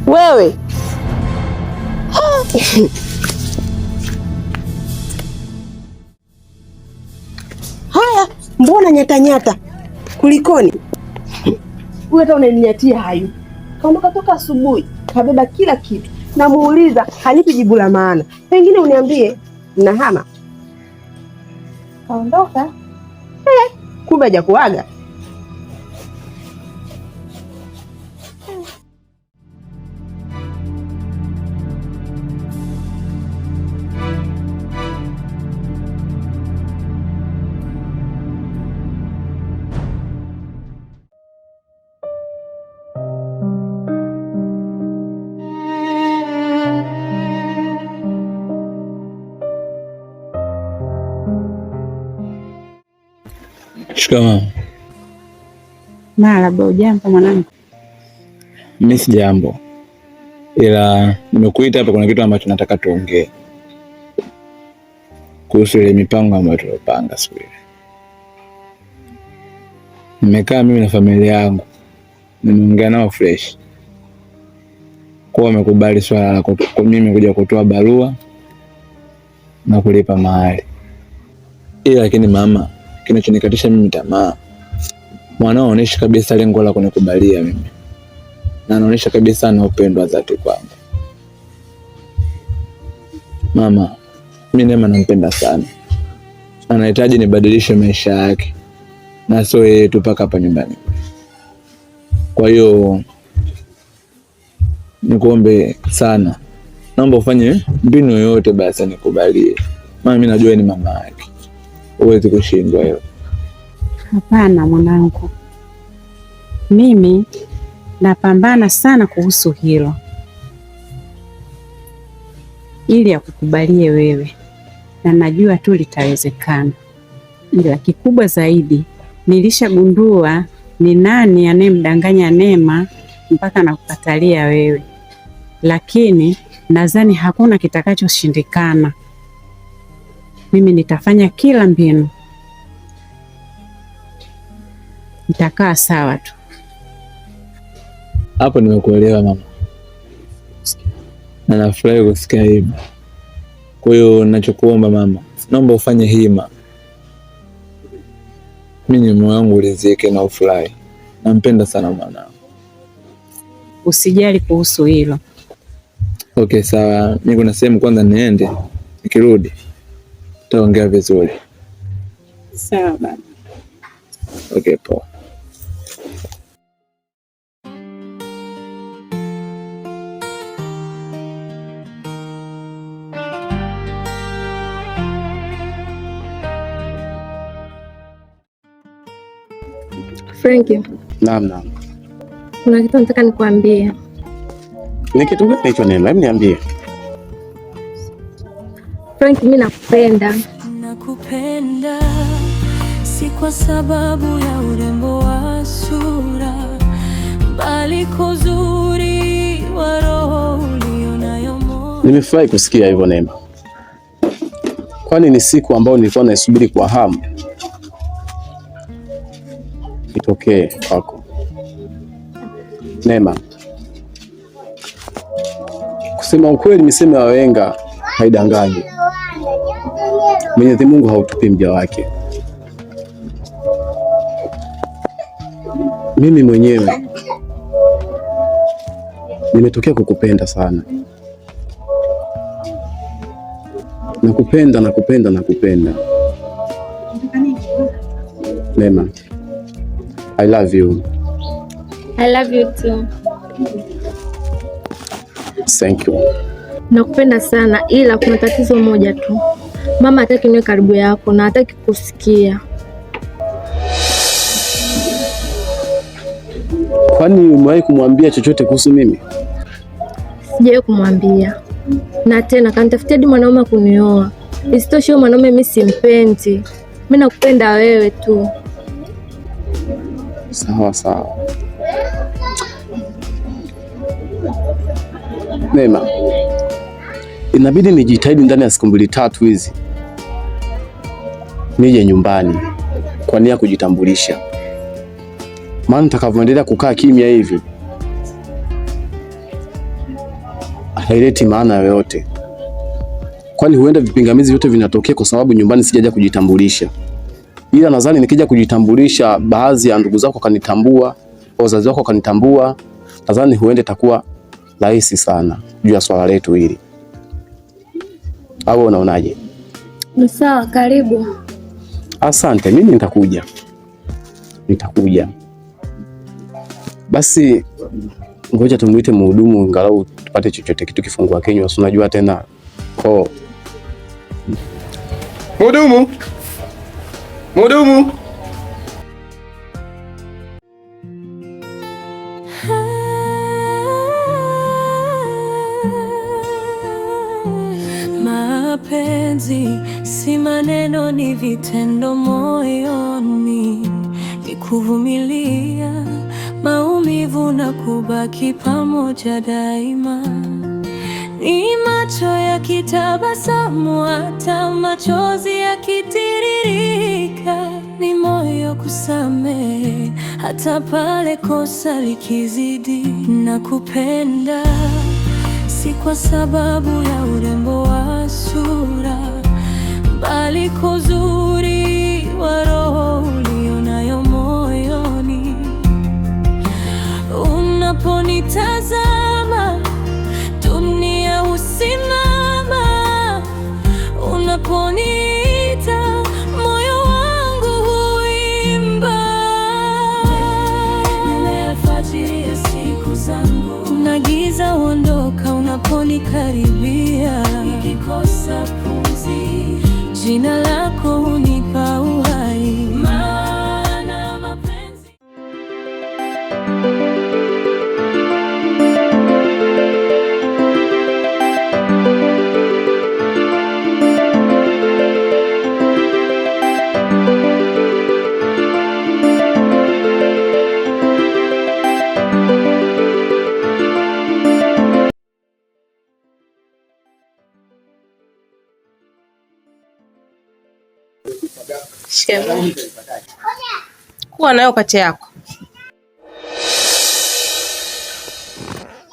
Wewe haya, mbona nyata kulikoni? Wewe hata unaninyatia hayo. Kama katoka asubuhi kabeba kila kitu, namuuliza hanipi jibu la maana. Pengine uniambie nahama. Kaondoka. Kumbe hajakuaga. Shikamoo. Marahaba. Hujambo mwanangu? Mimi si jambo, ila nimekuita hapa, kuna kitu ambacho nataka tuongee kuhusu ile mipango ambayo tulipanga siku ile. Nimekaa mimi na familia yangu, nimeongea nao fresh, kwa wamekubali swala la mimi kuja kutoa barua na kulipa mahali. Lakini mama, kinachonikatisha mimi tamaa, mwanao anaonyesha kabisa lengo la kunikubalia mimi, na anaonyesha kabisa ana upendo wa dhati kwangu. Mama, mimi Neema nampenda sana, anahitaji nibadilishe maisha yake na sio yeye tu paka hapa nyumbani. Kwa hiyo nikuombe sana, naomba ufanye mbinu yoyote basi nikubalie. Mama, mimi najua ni mama yake, huwezi kushindwa hiyo. Hapana mwanangu, mimi napambana sana kuhusu hilo ili akukubalie wewe, na najua tu litawezekana. Ila kikubwa zaidi, nilishagundua ni nani anayemdanganya Neema mpaka nakukatalia wewe, lakini nadhani hakuna kitakachoshindikana. Mimi nitafanya kila mbinu, nitakaa sawa tu. Hapo nimekuelewa mama, na nafurahi kusikia hivyo. Kwa hiyo ninachokuomba mama, naomba ufanye hima, mimi moyo wangu uridhike na ufurahi. Nampenda sana mwanangu. Usijali kuhusu hilo. Okay, sawa. Mimi kuna sehemu kwanza niende, nikirudi tutaongea vizuri. Sawa baba. Okay, poa. Frankie. Naam. Kuna kitu nataka nikwambie. Ni kitu gani hicho Neema? Hebu niambie. Frankie, mimi nakupenda. Nakupenda si kwa sababu ya urembo wa sura, bali kwa uzuri wa roho ulionayo moyo. Nimefurahi kusikia hivyo Neema, kwani ni siku ambayo nilikuwa naisubiri kwa hamu itokee kwako. Neema, kusema ukweli, misemo ya wahenga haidanganyi. Mwenyezi Mungu hautupi mja wake. Mimi mwenyewe nimetokea kukupenda sana. Nakupenda. Neema, I love you. I love you too. Thank you. Nakupenda sana, ila kuna tatizo moja tu. Mama hataki niwe karibu yako na hataki kusikia. Kwani umewahi kumwambia chochote kuhusu mimi? Sijawahi kumwambia. Na tena kanitafutia hadi mwanaume kunioa. Isitoshe huyo mwanaume mimi simpendi. Mimi nakupenda wewe tu. Sawa. Neema, inabidi nijitahidi ndani ya siku 2-3 hizi nije nyumbani kwa nia kujitambulisha, maana nitakavyoendelea kukaa kimya hivi haileti maana yoyote, kwani huenda vipingamizi vyote vinatokea kwa sababu nyumbani sijaja kujitambulisha. Ila nadhani nikija kujitambulisha, baadhi ya ndugu zako kanitambua, wazazi wako kanitambua, nadhani huenda itakuwa rahisi sana juu ya swala letu hili. Au unaonaje? Ni sawa, karibu. Asante, mimi nitakuja. Basi ngoja tumuite mhudumu angalau tupate chochote kitu kifungua kinywa, si unajua tena. Mhudumu. Mapenzi si maneno, ni vitendo moyoni, ni kuvumilia maumivu na kubaki pamoja daima, ni macho yakitabasamu hata machozi yakitiririka, ni moyo kusamehe hata pale kosa likizidi. Nakupenda si kwa sababu ya urembo wa sura, bali kwa uzuri wa roho ulionayo moyoni. Unaponitazama dunia husimama, unaponiita moyo wangu huimba. Alfajiri ya siku zangu na giza huondoka unaponikaribia, nikikosa pumzi jina lako hunipa uhai, maana mapenzi. Kuwa nayo kati yako,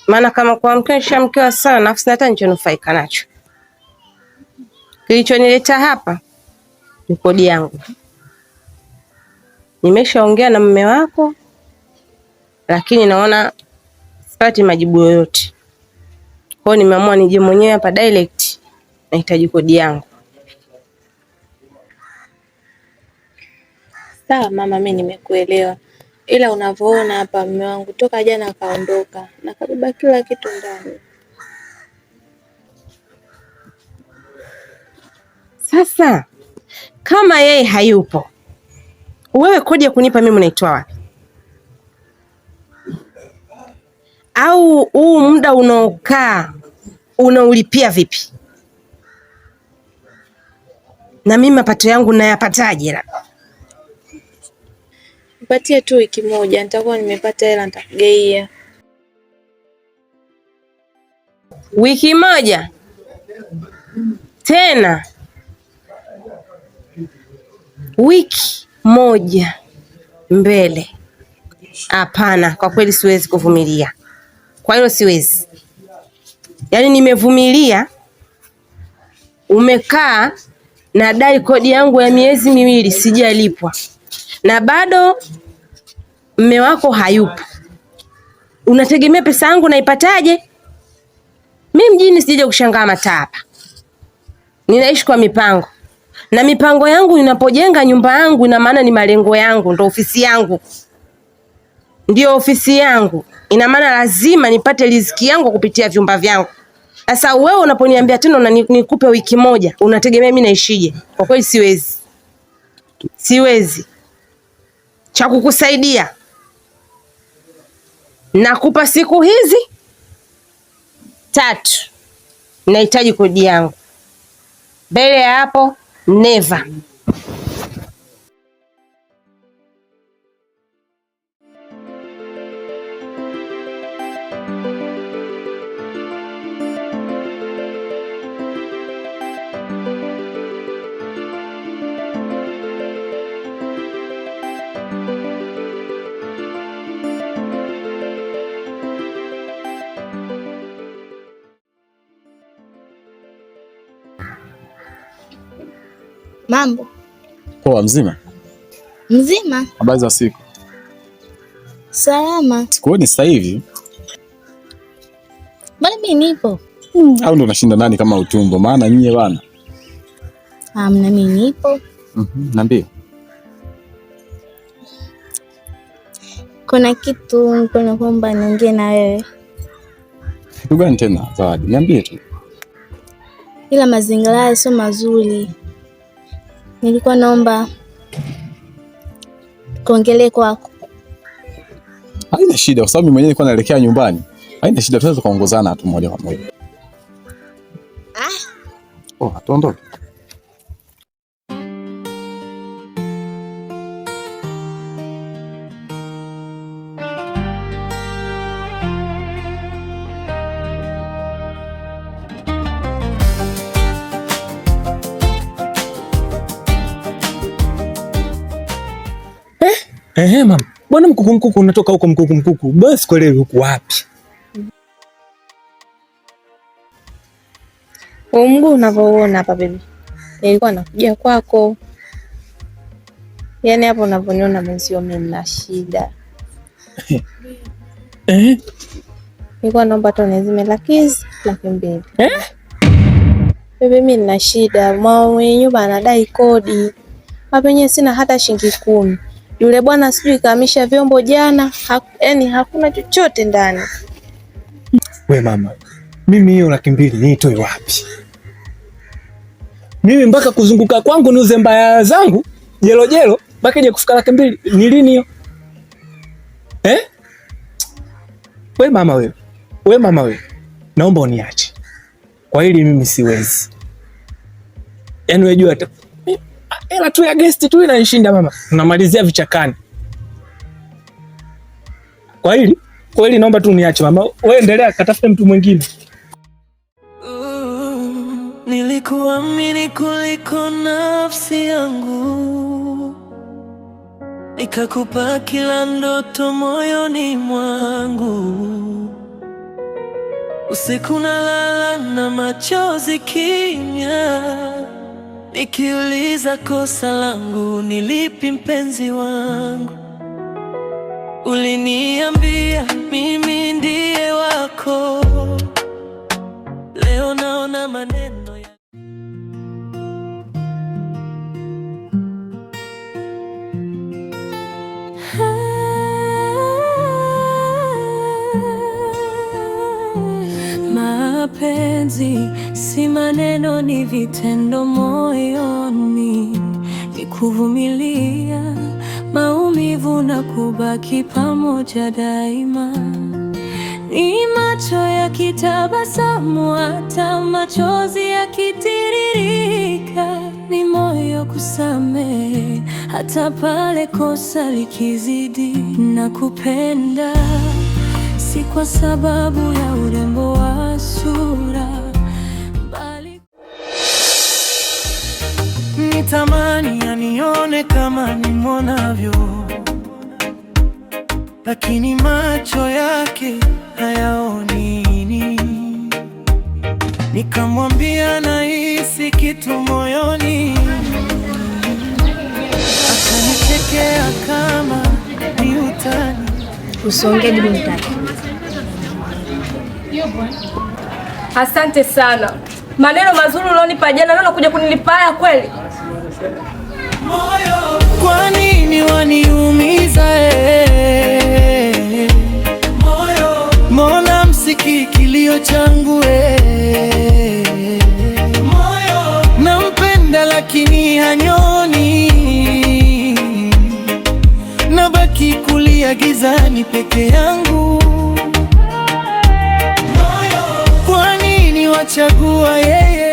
maana kama kuamkiwa sana nafsi hata nichonufaika nacho. Kilichonileta hapa ni kodi yangu. Nimeshaongea na mume wako, lakini naona sipati majibu yoyote. Kwa hiyo nimeamua nije mwenyewe hapa direct, nahitaji kodi yangu. Sawa mama, mimi nimekuelewa, ila unavyoona hapa mume wangu toka jana akaondoka na kabeba kila kitu ndani. Sasa kama yeye hayupo, wewe kodi ya kunipa mimi unaitoa wapi? Au huu muda unaokaa unaulipia vipi? Na mimi mapato yangu nayapataje? Nipatie tu wiki moja, nitakuwa nimepata hela nitakugeia. Wiki moja tena? Wiki moja mbele? Hapana, kwa kweli siwezi kuvumilia. Kwa hiyo siwezi. Yaani nimevumilia, umekaa na dai kodi yangu ya miezi miwili sijalipwa, na bado mume wako hayupo. Unategemea pesa yangu naipataje? Mimi mjini sije kushangaa mataa hapa. Ninaishi kwa mipango. Na mipango yangu ninapojenga nyumba yangu ina maana ni malengo yangu, ndo ofisi yangu. Ndio ofisi yangu. Ina maana lazima nipate riziki yangu kupitia vyumba vyangu. Sasa wewe unaponiambia tena nikupe wiki moja, unategemea mimi naishije? Kwa kweli siwezi. Siwezi. Cha kukusaidia, nakupa siku hizi 3. Nahitaji kodi yangu. Mbele ya hapo never. Mambo poa? Mzima? Mzima. Habari za siku? Salama. Sikuoni sasa hivi. Bali mimi nipo. Au ndo unashinda nani kama utumbo? Maana nyie bana. Mna mimi nipo. Niambie. Kuna kitu nilikuwa naomba niongee na wewe. Kitu gani tena Zawadi? Niambie tu. Ila mazingira haya sio mazuri. Nilikuwa naomba kuongelee kwako. Haina shida, kwa sababu mimi mwenyewe nilikuwa naelekea nyumbani. Haina shida, tunaweza kuongozana tu moja kwa moja. Tuondoke. Mama. Bwana mkuku unatoka huko mkuku. Basi kuelewi huku wapi? Mguu unavyoona hapa baby. Nilikuwa nakuja kwako. Yaani hapo unavyoniona mwenzio mimi nina shida. Nilikuwa naomba tu nizime laki mbili. Baby mimi nina shida. Mwenye nyumba anadai kodi. Hapa yenyewe sina hata shilingi 10. Yule bwana sijui kaamisha vyombo jana, yaani hakuna chochote ndani. We mama, mimi hiyo laki mbili niitoe wapi? Mimi mpaka kuzunguka kwangu niuze mbaya zangu jelo mpaka je kufika laki mbili ni lini hiyo? We mama wewe. Naomba uniache. Kwa hili mimi siwezi. Yaani unajua hata hela tu ya guest tu inanishinda mama. Tunamalizia vichakani. Kwa hili naomba tu niache mama. Wewe endelea katafute mtu mwingine. Nilikuamini kuliko nafsi yangu, nikakupa kila ndoto moyoni mwangu. Usiku nalala na machozi kimya, nikiuliza kosa langu ni lipi mpenzi wangu. Uliniambia mimi ndiye wako, leo naona maneno ya mapenzi si maneno, ni vitendo moyoni, ni kuvumilia maumivu na kubaki pamoja daima, ni macho yakitabasamu hata machozi yakitiririka, ni moyo kusamehe hata pale kosa likizidi, na kupenda si kwa sababu ya urembo wa sura, bali nitamani anione kama nimwonavyo, lakini macho yake hayaoni. Nikamwambia nahisi kitu moyoni, akanichekea kama ni utani. Usongee bibi mtaki. Asante sana. Maneno mazuri ulionipa jana leo nakuja kunilipa haya kweli? Kwa nini waniumiza moyo? Mbona msikii kilio changu moyo? Nampenda lakini hanyoni, nabaki kulia gizani peke yangu. Kwa nini wachagua yeye